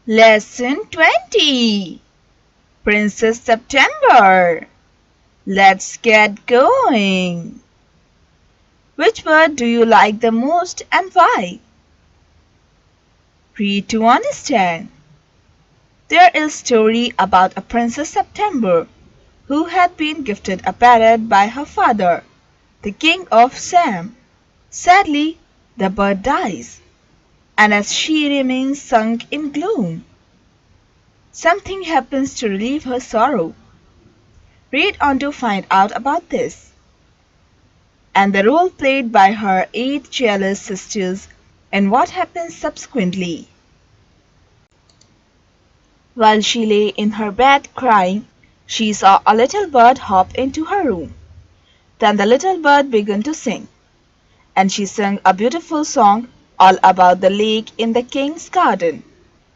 Lesson 20 Princess September. Let's get going. Which word do you like the most and why? Read to understand. There is a story about a Princess September who had been gifted a parrot by her father, the king of Sam. Sadly, the bird dies, and as she remains sunk in gloom, something happens to relieve her sorrow. Read on to find out about this, and the role played by her 8 jealous sisters and what happens subsequently. While she lay in her bed crying, she saw a little bird hop into her room. Then the little bird began to sing, and she sang a beautiful song all about the lake in the king's garden,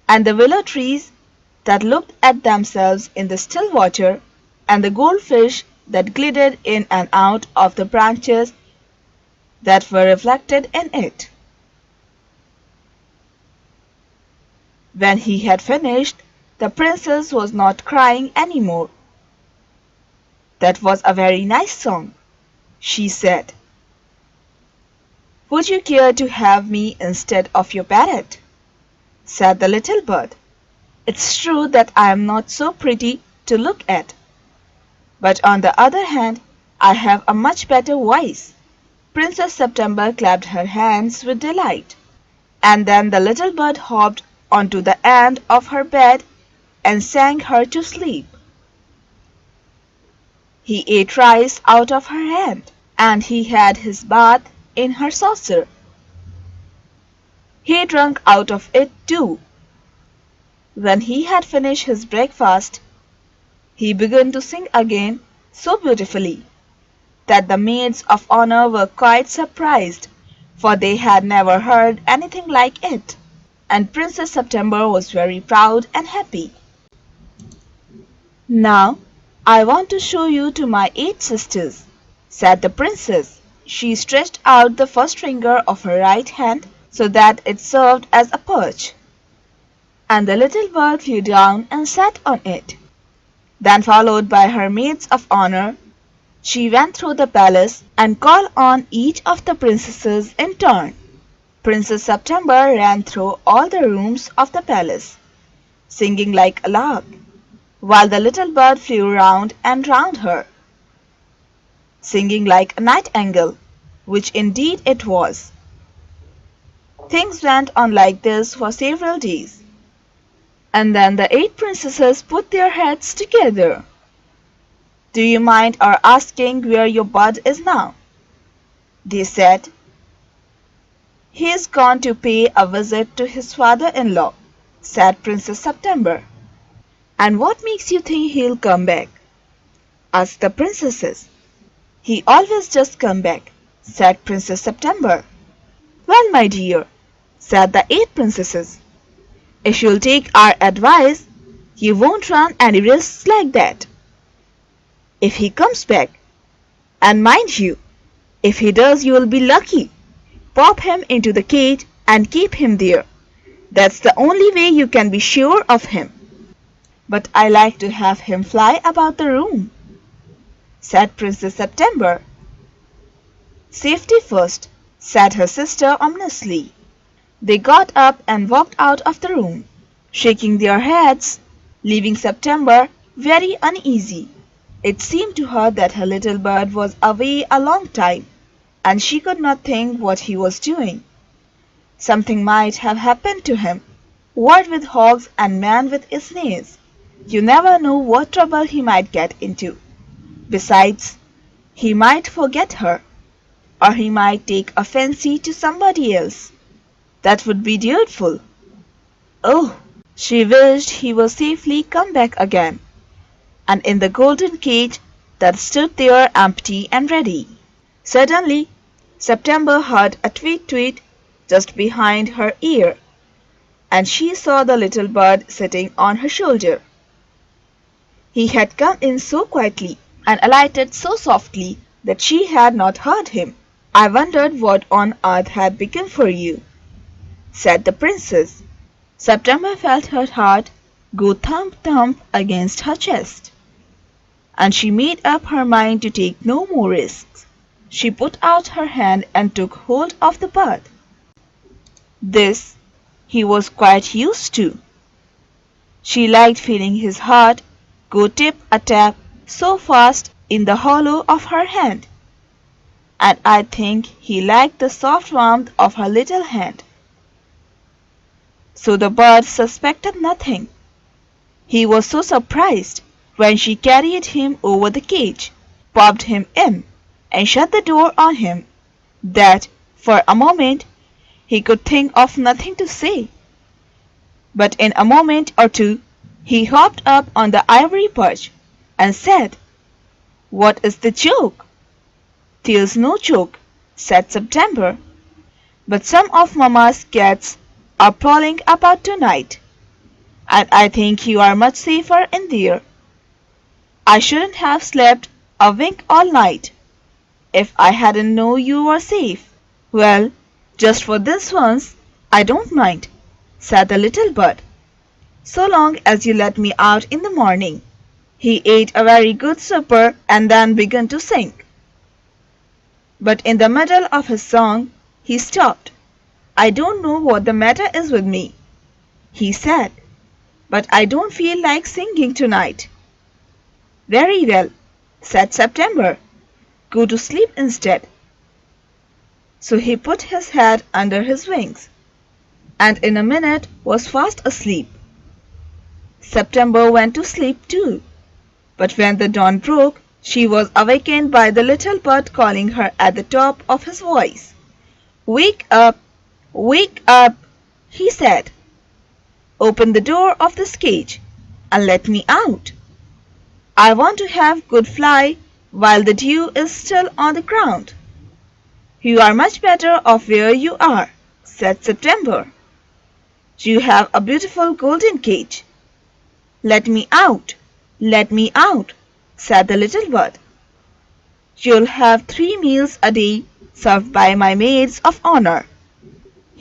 and the willow trees that looked at themselves in the still water, and the goldfish that glided in and out of the branches that were reflected in it. When he had finished, the princess was not crying any more. "That was a very nice song," she said. "Would you care to have me instead of your parrot?" said the little bird. "It's true that I am not so pretty to look at, but on the other hand, I have a much better voice." Princess September clapped her hands with delight, and then the little bird hopped onto the end of her bed and sang her to sleep. He ate rice out of her hand, and he had his bath in her saucer. He drank out of it too. When he had finished his breakfast, he began to sing again so beautifully that the maids of honor were quite surprised, for they had never heard anything like it, and Princess September was very proud and happy. "Now I want to show you to my 8 sisters," said the princess. She stretched out the first finger of her right hand so that it served as a perch, and the little bird flew down and sat on it. Then, followed by her maids of honor, she went through the palace and called on each of the princesses in turn. Princess September ran through all the rooms of the palace, singing like a lark, while the little bird flew round and round her, singing like a nightingale, which indeed it was. Things went on like this for several days, and then the 8 princesses put their heads together. "Do you mind our asking where your bird is now?" they said. "He's gone to pay a visit to his father-in-law," said Princess September. "And what makes you think he'll come back?" asked the princesses. "He always just come back," said Princess September. "Well, my dear," said the 8 princesses, "if you'll take our advice, you won't run any risks like that. If he comes back, and mind you, if he does you'll be lucky, pop him into the cage and keep him there. That's the only way you can be sure of him." "But I like to have him fly about the room," said Princess September. "Safety first," said her sister ominously. They got up and walked out of the room, shaking their heads, leaving September very uneasy. It seemed to her that her little bird was away a long time, and she could not think what he was doing. Something might have happened to him, what with hogs and man with snails. You never know what trouble he might get into. Besides, he might forget her, or he might take a fancy to somebody else. That would be dreadful. Oh, she wished he was safely come back again, and in the golden cage that stood there empty and ready. Suddenly, September heard a tweet tweet just behind her ear, and she saw the little bird sitting on her shoulder. He had come in so quietly and alighted so softly that she had not heard him. "I wondered what on earth had become for you," said the princess. September felt her heart go thump-thump against her chest, and she made up her mind to take no more risks. She put out her hand and took hold of the bird. This he was quite used to. She liked feeling his heart go tip-a-tap so fast in the hollow of her hand, and I think he liked the soft warmth of her little hand. So the bird suspected nothing. He was so surprised when she carried him over the cage, popped him in, and shut the door on him, that for a moment he could think of nothing to say. But in a moment or two he hopped up on the ivory perch and said, "What is the joke?" "There's no joke," said September, "but some of Mamma's cats are prowling about tonight, and I think you are much safer in there. I shouldn't have slept a wink all night if I hadn't known you were safe." "Well, just for this once, I don't mind," said the little bird, "so long as you let me out in the morning." He ate a very good supper and then began to sing. But in the middle of his song he stopped. "I don't know what the matter is with me," he said, "but I don't feel like singing tonight." "Very well," said September, "go to sleep instead." So he put his head under his wings, and in a minute was fast asleep. September went to sleep too, but when the dawn broke, she was awakened by the little bird calling her at the top of his voice. Wake up," he said. "Open the door of this cage and let me out. I want to have good fly while the dew is still on the ground." "You are much better off where you are," said September. "You have a beautiful golden cage." "Let me out, let me out," said the little bird. "You'll have 3 meals a day served by my maids of honor.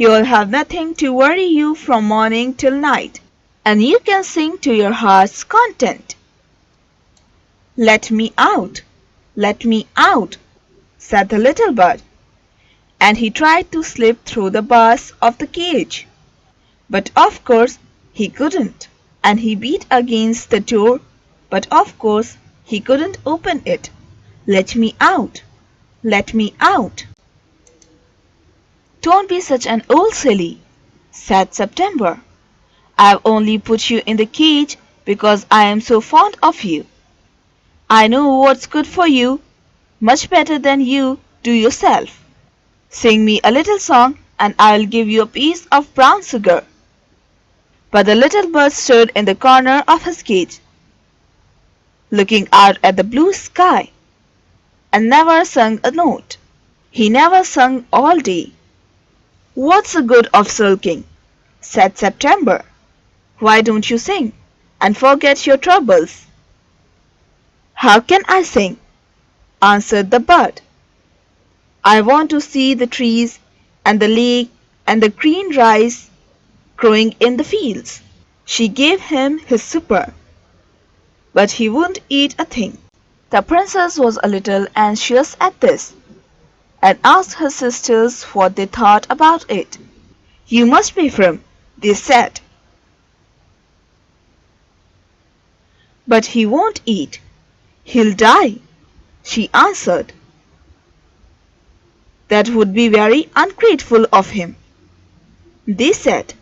You'll have nothing to worry you from morning till night, and you can sing to your heart's content." "Let me out," said the little bird, and he tried to slip through the bars of the cage. But of course he couldn't, and he beat against the door, but of course he couldn't open it. "Let me out, let me out." "Don't be such an old silly," said September. "I've only put you in the cage because I am so fond of you. I know what's good for you much better than you do yourself. Sing me a little song and I'll give you a piece of brown sugar." But the little bird stood in the corner of his cage, looking out at the blue sky, and never sung a note. He never sung all day. "What's the good of sulking?" said September. "Why don't you sing and forget your troubles?" "How can I sing?" answered the bird. "I want to see the trees and the lake and the green rice growing in the fields." She gave him his supper, but he wouldn't eat a thing. The princess was a little anxious at this, and asked her sisters what they thought about it. "You must be firm," they said. "But he won't eat. He'll die," she answered. "That would be very ungrateful of him," they said.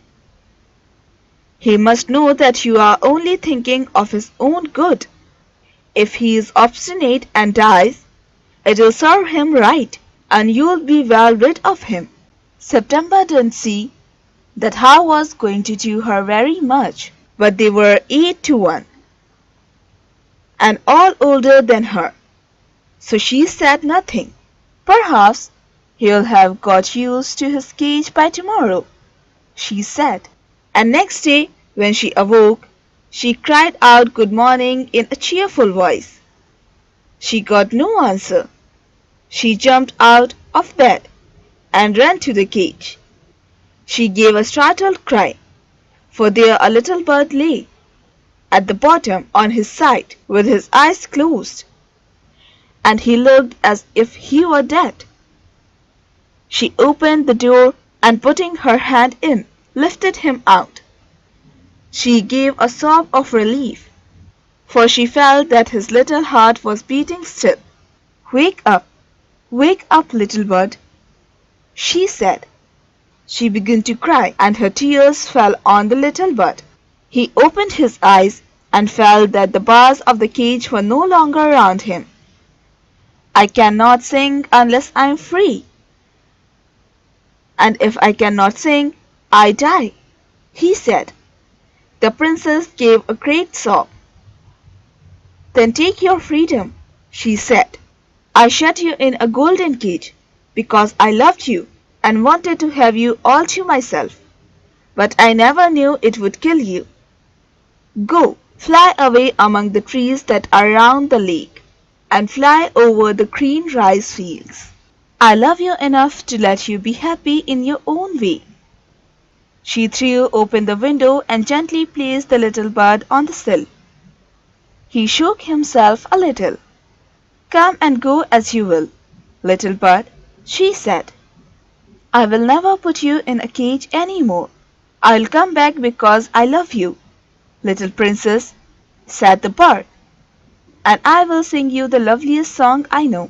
"He must know that you are only thinking of his own good. If he is obstinate and dies, it'll serve him right, and you'll be well rid of him." September didn't see that How was going to do her very much, but they were 8 to 1, and all older than her, so she said nothing. "Perhaps he'll have got used to his cage by tomorrow," she said. And next day when she awoke, she cried out good morning in a cheerful voice. She got no answer. She jumped out of bed and ran to the cage. She gave a startled cry. for there a little bird lay at the bottom on his side with his eyes closed, and he looked as if he were dead. She opened the door and putting her hand in, lifted him out. She gave a sob of relief, for she felt that his little heart was beating still. Wake up, little bird, she said. She began to cry, and her tears fell on the little bird. He opened his eyes and felt that the bars of the cage were no longer round him. I cannot sing unless I am free, and if I cannot sing, I die, he said. The princess gave a great sob. Then take your freedom, she said. I shut you in a golden cage because I loved you and wanted to have you all to myself, but I never knew it would kill you. Go, fly away among the trees that are round the lake, and fly over the green rice fields. I love you enough to let you be happy in your own way. She threw open the window and gently placed the little bird on the sill. He shook himself a little. Come and go as you will, little bird, she said. I will never put you in a cage any more. I'll come back because I love you, little princess, said the bird, and I will sing you the loveliest song I know.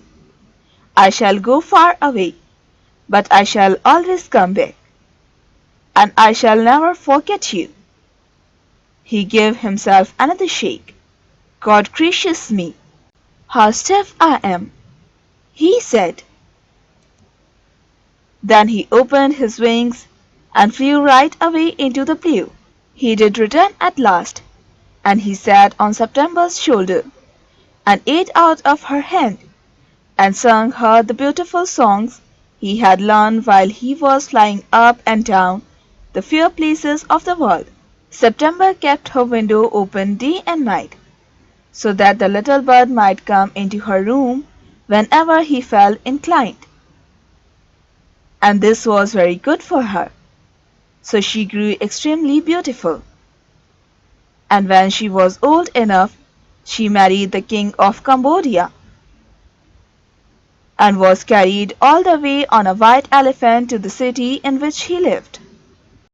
I shall go far away, but I shall always come back, and I shall never forget you. He gave himself another shake. God gracious me, how stiff I am, he said. Then he opened his wings and flew right away into the blue. He did return at last, and he sat on September's shoulder and ate out of her hand and sung her the beautiful songs he had learned while he was flying up and down the fair places of the world. September kept her window open day and night, so that the little bird might come into her room whenever he felt inclined. And this was very good for her, so she grew extremely beautiful. And when she was old enough, she married the king of Cambodia, and was carried all the way on a white elephant to the city in which he lived.